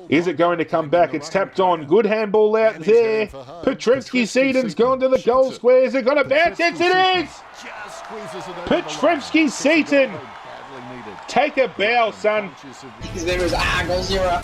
Is it going to come back? It's tapped on. Good handball out there. Petrevsky-Seaton's gone to the goal square. Is it going to bounce? Yes, it is! Petrevsky-Seaton. Take a bow, son. His name is Goal Zero.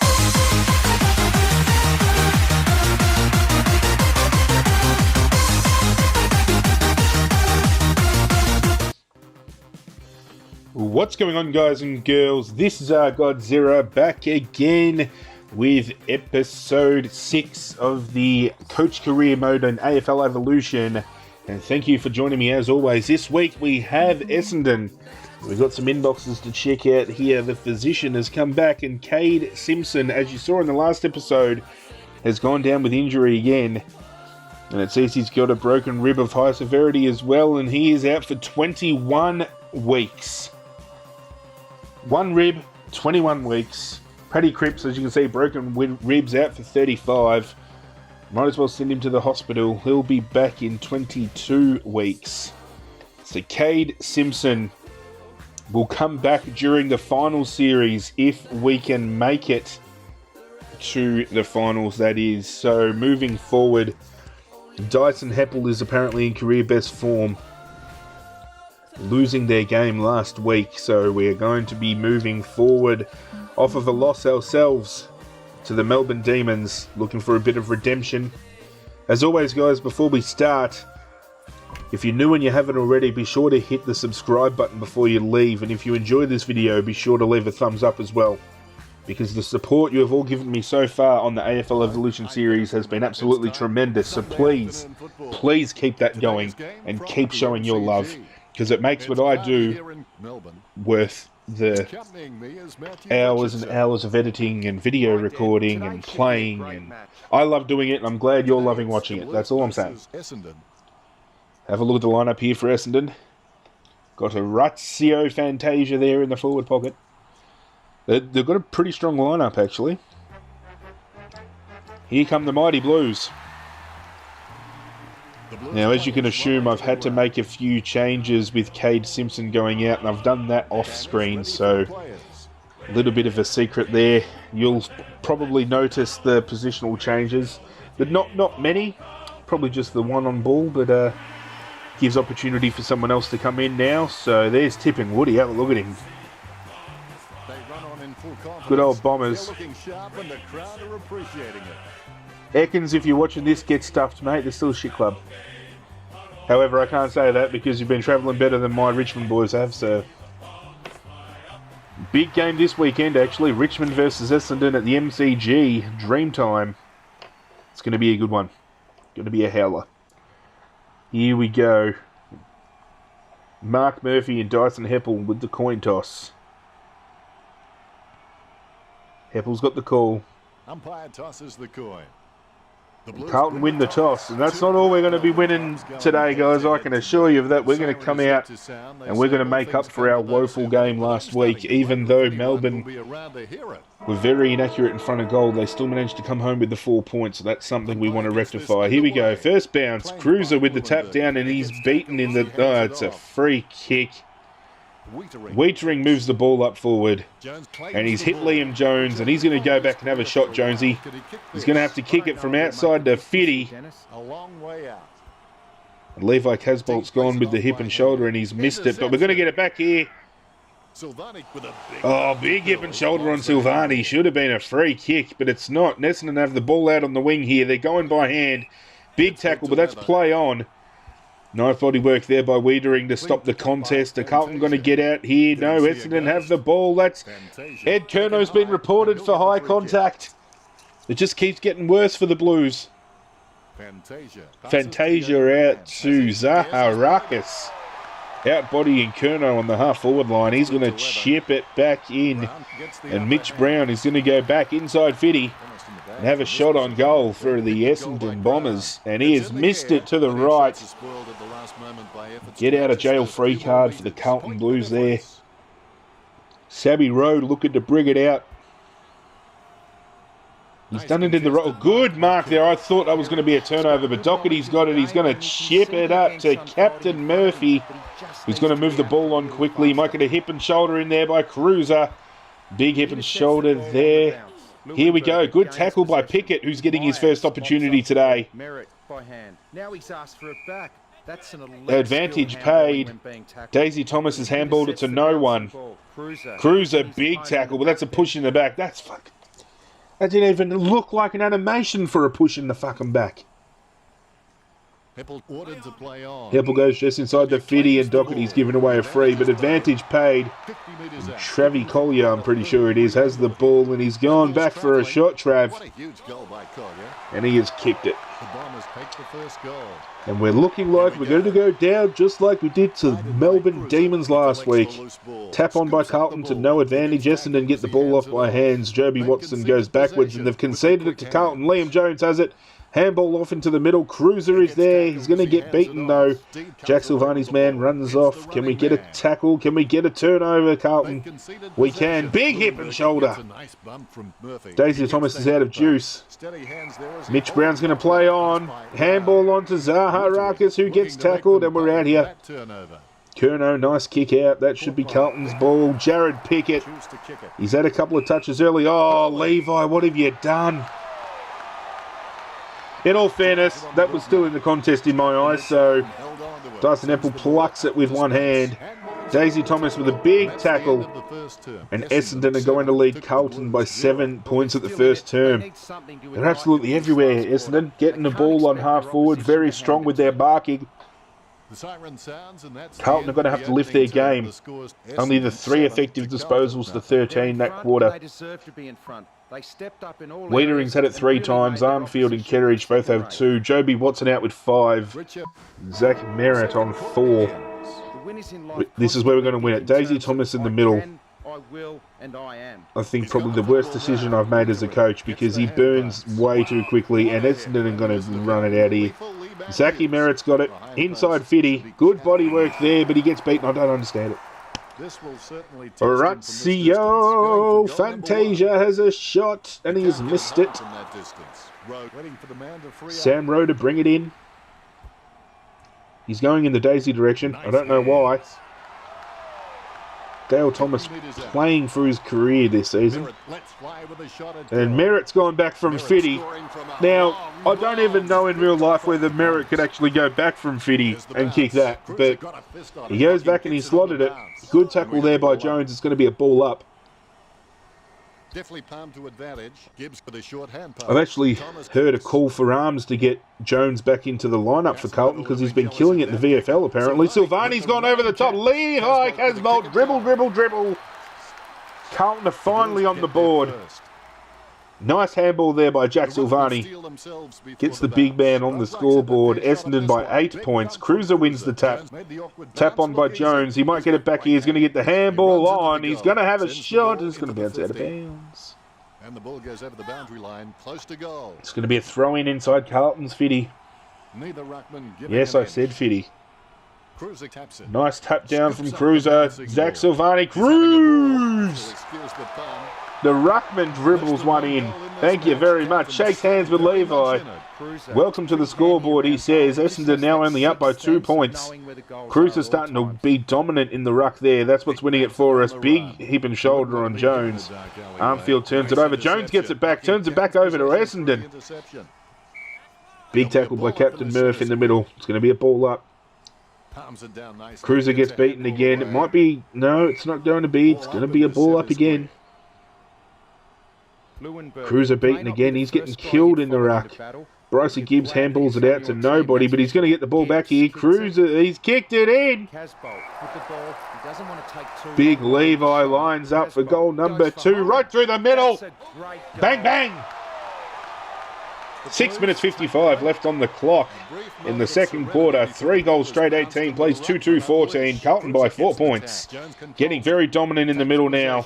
What's going on, guys and girls? This is Godzilla back again with episode 6 of the Coach Career Mode on AFL Evolution. And thank you for joining me as always. This week we have Essendon. We've got some inboxes to check out here. The physician has come back, and Cade Simpson, as you saw in the last episode, has gone down with injury again. And it says he's got a broken rib of high severity as well, and he is out for 21 weeks. One rib, 21 weeks. Paddy Cripps, as you can see, broken ribs, out for 35. Might as well send him to the hospital. He'll be back in 22 weeks. So Cade Simpson will come back during the final series if we can make it to the finals, that is. So moving forward, Dyson Heppel is apparently in career best form, losing their game last week, so we're going to be moving forward off of a loss ourselves to the Melbourne Demons, looking for a bit of redemption. As always, guys, before we start, if you're new and you haven't already, be sure to hit the subscribe button before you leave, and if you enjoy this video, be sure to leave a thumbs up as well, because the support you have all given me so far on the AFL Evolution series has been absolutely tremendous. So please keep that going and keep showing your love, because it makes what I do worth the hours and hours of editing and video recording and playing. And I love doing it, and I'm glad you're loving watching it. That's all I'm saying. Have a look at the lineup here for Essendon. Got a Razio Fantasia there in the forward pocket. They've got a pretty strong lineup, actually. Here come the Mighty Blues. Now, as you can assume, I've had to make a few changes with Cade Simpson going out, and I've done that off screen, so a little bit of a secret there. You'll probably notice the positional changes, but not many. Probably just the one on ball, but gives opportunity for someone else to come in now. So there's Tipping Woody. Have a look at him. Good old Bombers. Ekans, if you're watching this, get stuffed, mate. They're still a shit club. However, I can't say that because you've been travelling better than my Richmond boys have, so... Big game this weekend, actually. Richmond versus Essendon at the MCG. Dreamtime. It's going to be a good one. Going to be a howler. Here we go. Mark Murphy and Dyson Heppel with the coin toss. Heppel's got the call. Umpire tosses the coin. Carlton win the toss, and that's not all we're going to be winning today, guys. I can assure you of that. We're going to come out and we're going to make up for our woeful game last week. Even though Melbourne were very inaccurate in front of goal, they still managed to come home with the 4 points, so that's something we want to rectify. Here we go. First bounce. Cruiser with the tap down, and he's beaten in the... Oh, it's a free kick. Wiedering moves the ball up forward, and he's hit Liam Jones, and he's going to go back and have a shot, Jonesy. He's going to have to kick it from outside to Fiddy. And Levi Casbolt's gone with the hip and shoulder, and he's missed it, but we're going to get it back here. Oh, big hip and shoulder on Silvani. Should have been a free kick, but it's not. Essendon have the ball out on the wing here. They're going by hand. Big tackle, but that's play on. Nice body work there by Wiedering to stop the contest. Are Carlton going to get out here? No, Essendon have the ball. That's Ed Curno's been reported for high contact. It just keeps getting worse for the Blues. Fantasia out to Zaharakis. Outbodying Curnow on the half-forward line. He's going to chip it back in. And Mitch Brown is going to go back inside Fiddy and have a shot on goal for the Essendon Bombers. And he has missed it to the right. Get out of jail free card for the Carlton Blues there. Sabby Road looking to bring it out. He's done it in the right. Good mark there. I thought that was going to be a turnover, but Doherty's got it. He's going to chip it up to Captain Murphy, who's going to move the ball on quickly. Might get a hip and shoulder in there by Cruiser. Big hip and shoulder there. Here we go. Good tackle by Pickett, who's getting his first opportunity today. Merritt by hand. Now he's asked for it back. That's an Advantage paid. Daisy Thomas has handballed it to no one. Cruiser, big tackle, but that's a push in the back. That's fucking... That didn't even look like an animation for a push in the fucking back. Heppel ordered to play on. Heppel goes just inside the 50 and Doherty's given away a free, but advantage paid. Travi Collier, I'm pretty sure it is, has the ball and he's gone back for a shot, Trav. What a huge goal by Collier. And he has kicked it. The Bombers take the first goal. And we're looking like we're going to go down just like we did to Melbourne Demons last week. Tap on by Carlton to no advantage. Essendon get the ball off by hands. Joby Watson goes backwards and they've conceded it to Carlton. Liam Jones has it. Handball off into the middle. Cruiser is there. He's going to get beaten though. Jack Silvani's man runs off. Can we get a tackle? Can we get a turnover, Carlton? We can. Big hip and shoulder. Daisy Thomas is out of juice. Mitch Brown's going to play on. Handball on to Zaharakis, who gets tackled, and we're out here. Curnow, nice kick out. That should be Carlton's ball. Jared Pickett. He's had a couple of touches early. Oh, Levi, what have you done? In all fairness, that was still in the contest in my eyes, so Dyson Apple plucks it with one hand. Daisy Thomas with a big tackle, and Essendon are going to lead Carlton by 7 points at the first term. They're absolutely everywhere, Essendon, getting the ball on half forward, very strong with their barking. Carlton are going to have to lift their game. Only the 3 effective disposals to 13 that quarter. Wiedering's had it 3 times. Armfield and Ketteridge both have 2. Joby Watson out with 5. Zach Merritt on 4. This is where we're going to win it. Daisy Thomas in the middle. I think probably the worst decision I've made as a coach because he burns way too quickly and Essendon are going to run it out here. Zachy Merritt's got it. Inside 50. Good body work there, but he gets beaten. I don't understand it. Orazio Fantasia has a shot and he's missed it. Sam Rowe to bring it in. He's going in the Daisy direction. I don't know why. Dale Thomas playing for his career this season. And Merritt's gone back from 50. Now, I don't even know in real life whether Merritt could actually go back from 50 and kick that. But he goes back and he slotted it. Good tackle there by Jones. It's going to be a ball up. Definitely palm to advantage. Gibbs with a short hand pass. I've actually heard a call for arms to get Jones back into the lineup for Carlton because he's been killing it in the VFL apparently. Silvani's gone over the top. Lehigh Casbolt. Dribble, dribble, dribble. Carlton are finally on the board. Nice handball there by Jack Silvani. Gets the big man on the scoreboard. Essendon by 8 points. Cruiser wins the tap. Tap on by Jones. He might get it back here. He's going to get the handball on. He's going to have a shot. It's going to bounce out of bounds. And the ball goes over the boundary line, close to goal. It's going to be a throw-in inside Carlton's 50. Yes, I said 50. Cruiser taps it. Nice tap down from Cruiser. Zach Silvani. Cruise! The Ruckman dribbles one in. Thank you very much. Shakes hands with Levi. Welcome to the scoreboard, he says. Essendon now only up by 2 points. Cruiser's starting to be dominant in the ruck there. That's what's winning it for us. Big hip and shoulder on Jones. Armfield turns it over. Jones gets it back. Turns it back over to Essendon. Big tackle by Captain Murph in the middle. It's going to be a ball up. Cruiser gets beaten again. It might be... No, it's not going to be. It's going to be a ball up again. Cruiser beaten again. He's getting killed in the ruck. Bryce Gibbs handballs it out to nobody, but he's going to get the ball back here. Cruiser, he's kicked it in. Big Levi lines up for goal number 2. Right through the middle. Bang, bang. 6 minutes 55 left on the clock in the second quarter. 3 goals straight, 18 plays, 2-2-14. Carlton by 4 points. Getting very dominant in the middle now.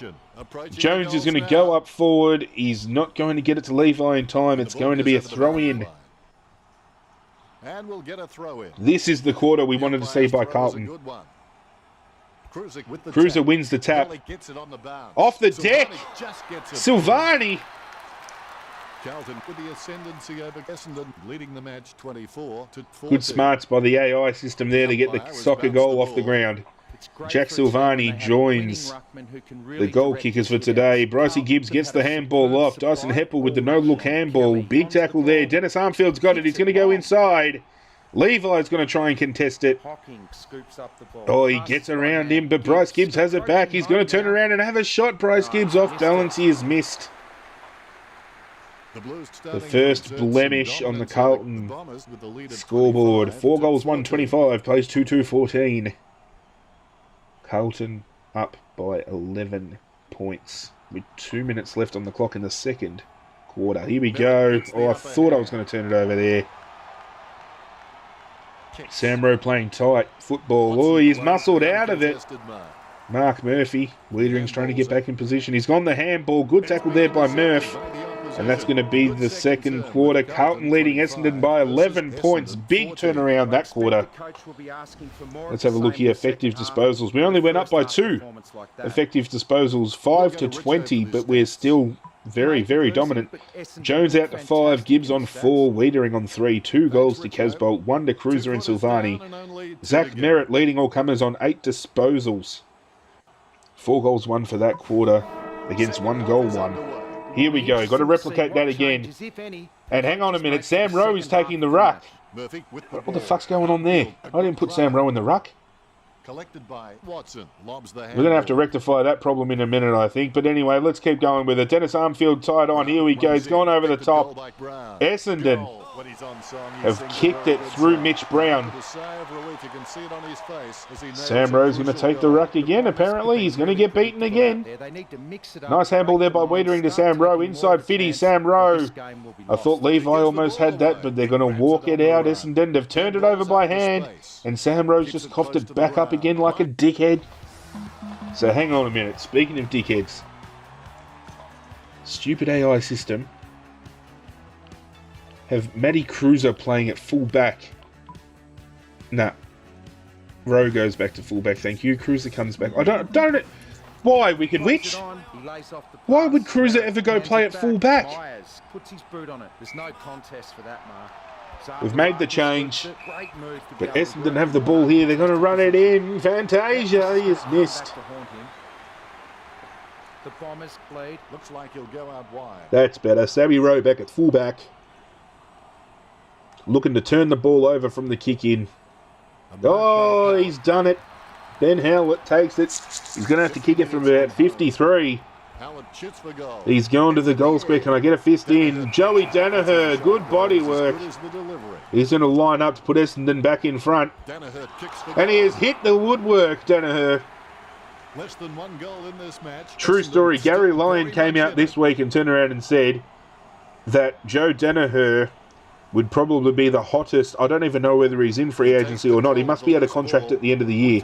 Jones is going to go up forward. He's not going to get it to Levi in time. It's going to be a throw-in. This is the quarter we wanted to see by Carlton. Cruiser wins the tap. Off the deck. Silvani. Carlton with the ascendancy over Essendon, leading the match 24-14. Good smarts by the AI system there to get the soccer goal off the ground. Jack Silvani joins the goal kickers for today. Brycey Gibbs gets the handball off. Dyson Heppel with the no-look handball. Big tackle there. Dennis Armfield's got it. He's going to go inside. Levi's going to try and contest it. Oh, he gets around him, but Bryce Gibbs has it back. He's going to turn around and have a shot. Bryce Gibbs off balance. He is missed. The first blemish on the Carlton scoreboard. 4 goals, 125. Plays 2-2-14. Carlton up by 11 points with 2 minutes left on the clock in the second quarter. Here we go. Oh, I thought I was going to turn it over there. Sam Rowe playing tight football. Oh, he's muscled out of it. Mark Murphy. Wiedering's trying to get back in position. He's gone the handball. Good tackle there by Murph. And that's going to be the second quarter. Carlton leading Essendon by 11 points. Big turnaround that quarter. Let's have a look here. Effective disposals. We only went up by 2 effective disposals. 5-20, but we're still very, very dominant. Jones out to 5. Gibbs on 4. Wiedering on 3. 2 goals to Casbolt. 1 to Cruiser and Silvani. Zach Merritt leading all comers on 8 disposals. 4 goals, 1 for that quarter against 1 goal, 1. Here we go. Got to replicate that again. And hang on a minute. Sam Rowe is taking the ruck. What the fuck's going on there? I didn't put Sam Rowe in the ruck. Collected by Watson. Lobs the We're going to have to rectify that problem in a minute, I think. But anyway, let's keep going with it. Dennis Armfield tied on. Here we go. He's gone over the top. Essendon have kicked it through Mitch Brown. Sam Rowe's going to take the ruck again, apparently. He's going to get beaten again. Nice handball there by Wiedering to Sam Rowe. Inside 50, Sam Rowe. I thought Levi almost had that, but they're going to walk it out. Essendon have turned it over by hand, and Sam Rowe's just coughed it back up again like a dickhead. So hang on a minute. Speaking of dickheads, stupid AI system have Matty Cruiser playing at full back. Nah. Rowe goes back to full back, thank you. Cruiser comes back. I don't why, Wicked Witch? Why would Cruiser ever go play at full back? Puts his boot on it. There's no contest for that, Mark. We've made the change, but Essendon have the ball here. They're going to run it in. Fantasia is missed. The Bombers played. Looks like he'll go out wide. That's better. Sammy Rowe back at fullback. Looking to turn the ball over from the kick in. Oh, he's done it. Ben Howlett takes it. He's going to have to kick it from about 53. He's going to the goal square. Can I get a fist in? Joey Danaher, good body work. He's going to line up to put Essendon back in front. And he has hit the woodwork, Danaher. Less than 1 goal in this match. True story. Gary Lyon came out this week and turned around and said that Joe Danaher would probably be the hottest. I don't even know whether he's in free agency or not. He must be out of contract at the end of the year.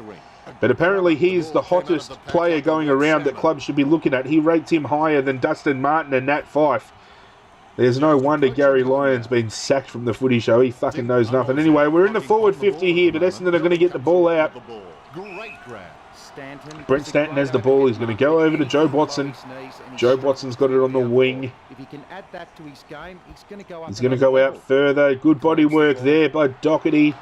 But apparently he's the hottest player going around that clubs should be looking at. He rates him higher than Dustin Martin and Nat Fyfe. There's no wonder Gary Lyon's been sacked from the footy show. He fucking knows nothing. Anyway, we're in the forward 50 here, but Essendon are going to get the ball out. Brent Stanton has the ball. He's going to go over to Joe Watson. Joe Watson's got it on the wing. He's going to go out further. Good body work there by Doherty.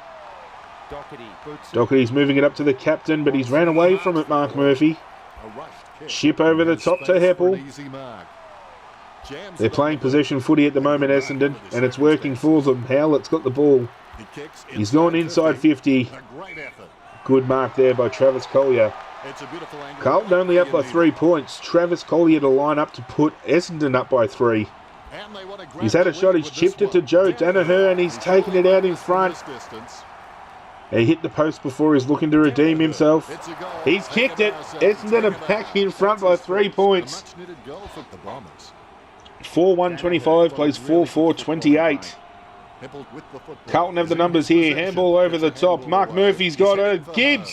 Doherty's moving it up to the captain, but he's ran away from it, Mark Murphy. Chip over the top to Heppel. They're playing possession footy at the moment, Essendon, and it's working for them. Howlett's got the ball. He's gone inside 50. Good mark there by Travis Collier. Carlton only up by 3 points. Travis Collier to line up to put Essendon up by 3. He's had a shot. He's chipped it to Joe Danaher, and he's taken it out in front. He hit the post before he's looking to redeem himself. He's kicked it. Essendon are back in front by 3 points. 4-1-25 plays 4-4-28. Carlton have the numbers here. Handball over the top. Mark Murphy's got it. Gibbs.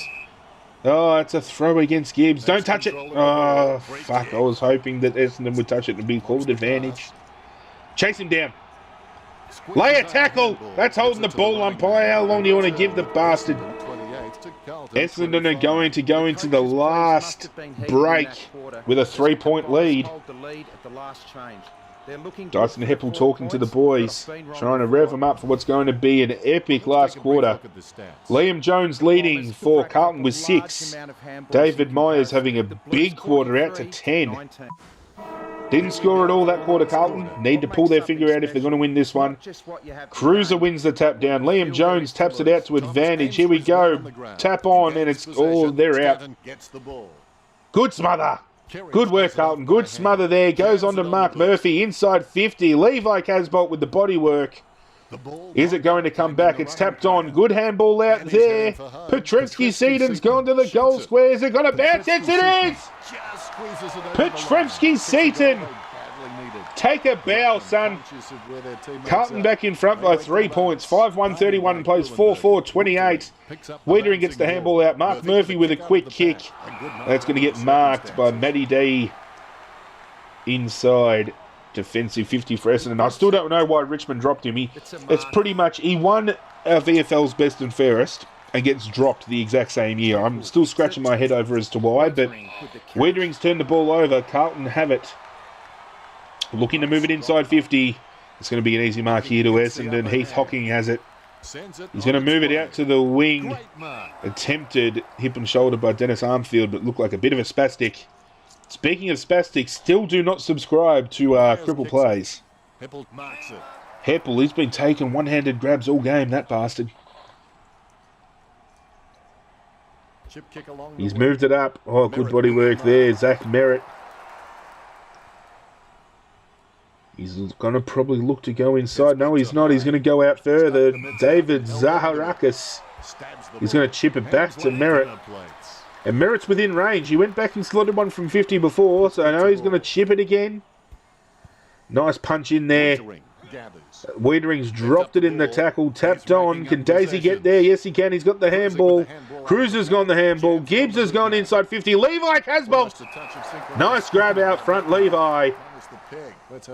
Oh, it's a throw against Gibbs. Don't touch it. Oh, fuck. I was hoping that Essendon would touch it and be called advantage. Chase him down. Lay a tackle. That's holding the ball umpire. How long do you want to give the bastard? Essendon are going to go into the last break with a 3-point lead. They're looking good Dyson for Heppel 4 talking to the points, boys, but I've been wrong trying to before. rev them up for what's going to be an epic last Take a brief quarter. look at the stats. Liam Jones leading Bombers for could rack Carlton up with a large 6. amount of handballs David in Myers comparison. having a The Blues big quarter out to 43, 10. 19. Didn't score at all that quarter, Carlton. Need to pull their finger out if they're going to win this one. Not just what you have Cruiser today, wins the tap down. but what Liam feel Jones there is taps to it out lose. to advantage. Here we go. Tap on, and it's all they're out. Gets the ball. Good smother. Good work, Carlton. Good smother there. Goes on to Mark Murphy. Inside 50. Levi Casbolt with the body work. Is it going to come back? It's tapped on. Good handball out there. Petrevsky-Seaton's gone to the goal square. Is it going to bounce? Yes, it is! Petrevsky-Seaton. Take a bow, son. Carlton back in front by 3 points. 5-1-31 plays 4-4-28. Wiedering gets the handball out. Mark Murphy with a quick kick. That's going to get marked by Matty D inside. Defensive 50 for Essendon. I still don't know why Richmond dropped him. It's pretty much, he won our VFL's best and fairest and gets dropped the exact same year. I'm still scratching my head over as to why, but Wiedering's turned the ball over. Carlton have it. Looking to move it inside 50. It's going to be an easy mark here to Essendon. Heath Hocking has it. He's going to move it out to the wing. Attempted hip and shoulder by Dennis Armfield, but looked like a bit of a spastic. Speaking of spastics, still do not subscribe to Cripple Plays. Heppel, he's been taking one-handed grabs all game, that bastard. He's moved it up. Oh, good body work there. Zach Merritt. He's going to probably look to go inside. No, he's not. He's going to go out further. David Zaharakis. He's going to chip it back to Merritt. And Merritt's within range. He went back and slotted one from 50 before, so I know he's going to chip it again. Nice punch in there. Wiedering's dropped it in the tackle. Tapped on. Can Daisy get there? Yes, he can. He's got the handball. Cruiser's gone the handball. Gibbs has gone inside 50. Levi Casbolt. Nice grab out front, Levi.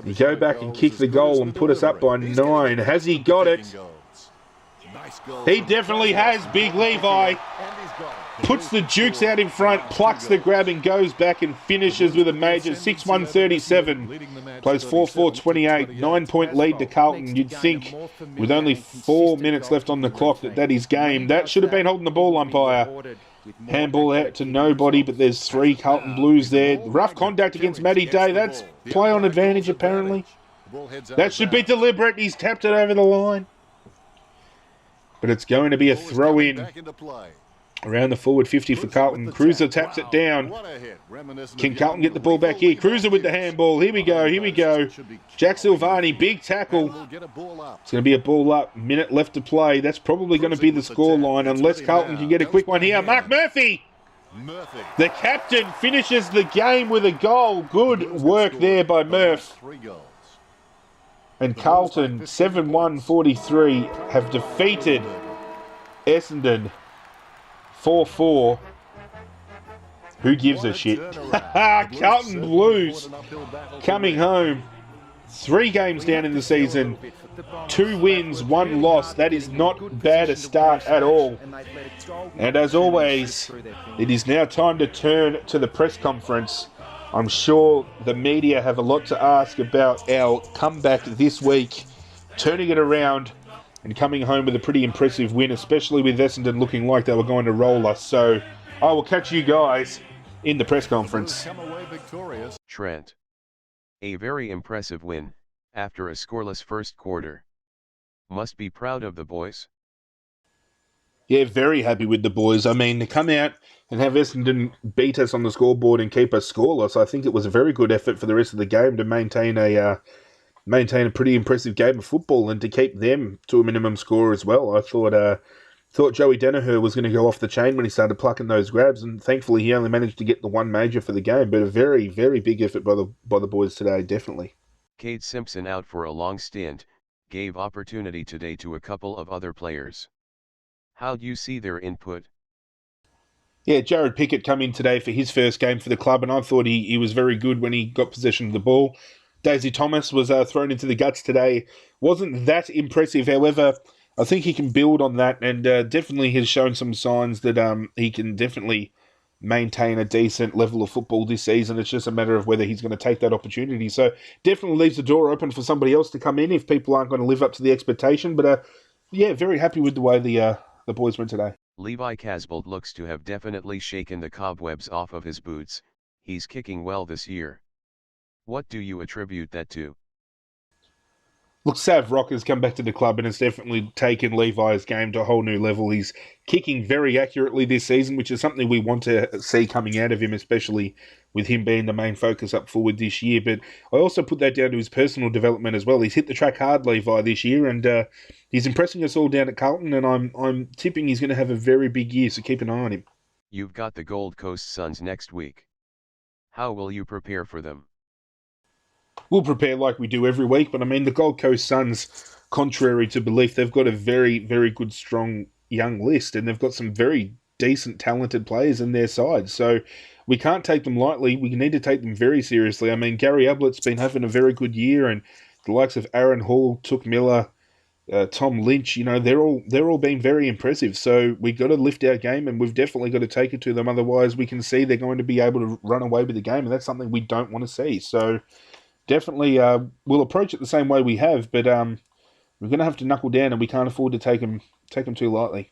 You go back and kick the goal and put us up by 9. Has he got it? He definitely has, Big Levi. Puts the Dukes out in front, plucks the grab and goes back and finishes with a major 6-1-37. Plays 4-4-28, 9-point lead to Carlton. You'd think with only 4 minutes left on the clock that is game. That should have been holding the ball, umpire. Handball out to nobody, but there's 3 Carlton Blues there. Rough contact against Matty Day. That's play on advantage, apparently. That should be deliberate. He's tapped it over the line. But it's going to be a throw-in around the forward 50 for Carlton. Cruiser taps it down. Can Carlton get the ball back here? Cruiser with the handball. Here we go. Here we go. Jack Silvani, big tackle. It's going to be a ball up. Minute left to play. That's probably going to be the scoreline unless Carlton can get a quick one here. Mark Murphy. The captain finishes the game with a goal. Good work there by Murph. And Carlton, 7-1-43, have defeated Essendon 4-4. Who gives a shit? Carlton Blues coming home. 3 games down in the season. 2 wins, 1 loss. That is not bad a start at all. And as always, it is now time to turn to the press conference. I'm sure the media have a lot to ask about our comeback this week, turning it around and coming home with a pretty impressive win, especially with Essendon looking like they were going to roll us. So I will catch you guys in the press conference. Trent. A very impressive win, after a scoreless first quarter. Must be proud of the boys. Yeah, very happy with the boys. I mean, to come out and have Essendon beat us on the scoreboard and keep us scoreless, I think it was a very good effort for the rest of the game to maintain a pretty impressive game of football and to keep them to a minimum score as well. I thought Joey Danaher was going to go off the chain when he started plucking those grabs, and thankfully he only managed to get the 1 major for the game. But a very, very big effort by the boys today, definitely. Cade Simpson out for a long stint, gave opportunity today to a couple of other players. How'd you see their input? Yeah, Jared Pickett come in today for his first game for the club, and I thought he was very good when he got possession of the ball. Daisy Thomas was thrown into the guts today. Wasn't that impressive, however. I think he can build on that, and definitely has shown some signs that he can definitely maintain a decent level of football this season. It's just a matter of whether he's going to take that opportunity. So definitely leaves the door open for somebody else to come in if people aren't going to live up to the expectation. But yeah, very happy with the way the boys went today. Levi Casbolt looks to have definitely shaken the cobwebs off of his boots. He's kicking well this year. What do you attribute that to? Look, Sav Rock has come back to the club and has definitely taken Levi's game to a whole new level. He's kicking very accurately this season, which is something we want to see coming out of him, especially with him being the main focus up forward this year. But I also put that down to his personal development as well. He's hit the track hard, Levi, this year, and he's impressing us all down at Carlton, and I'm tipping he's going to have a very big year, so keep an eye on him. You've got the Gold Coast Suns next week. How will you prepare for them? We'll prepare like we do every week, but I mean, the Gold Coast Suns, contrary to belief, they've got a very, very good, strong young list, and they've got some very decent, talented players in their side. So we can't take them lightly. We need to take them very seriously. I mean, Gary Ablett's been having a very good year, and the likes of Aaron Hall, Took Miller, Tom Lynch, you know, they're all being very impressive. So we've got to lift our game, and we've definitely got to take it to them. Otherwise, we can see they're going to be able to run away with the game, and that's something we don't want to see. So definitely, we'll approach it the same way we have, but we're going to have to knuckle down, and we can't afford to take them too lightly.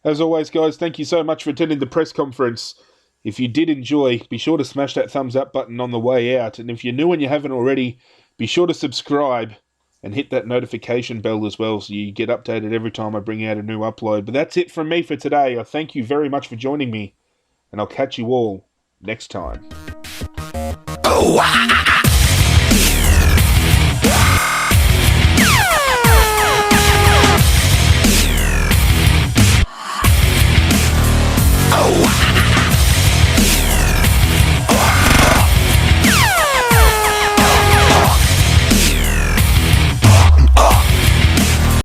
As always, guys, thank you so much for attending the press conference. If you did enjoy, be sure to smash that thumbs up button on the way out, and if you're new and you haven't already, be sure to subscribe and hit that notification bell as well, so you get updated every time I bring out a new upload. But that's it from me for today. I thank you very much for joining me, and I'll catch you all next time. Oh,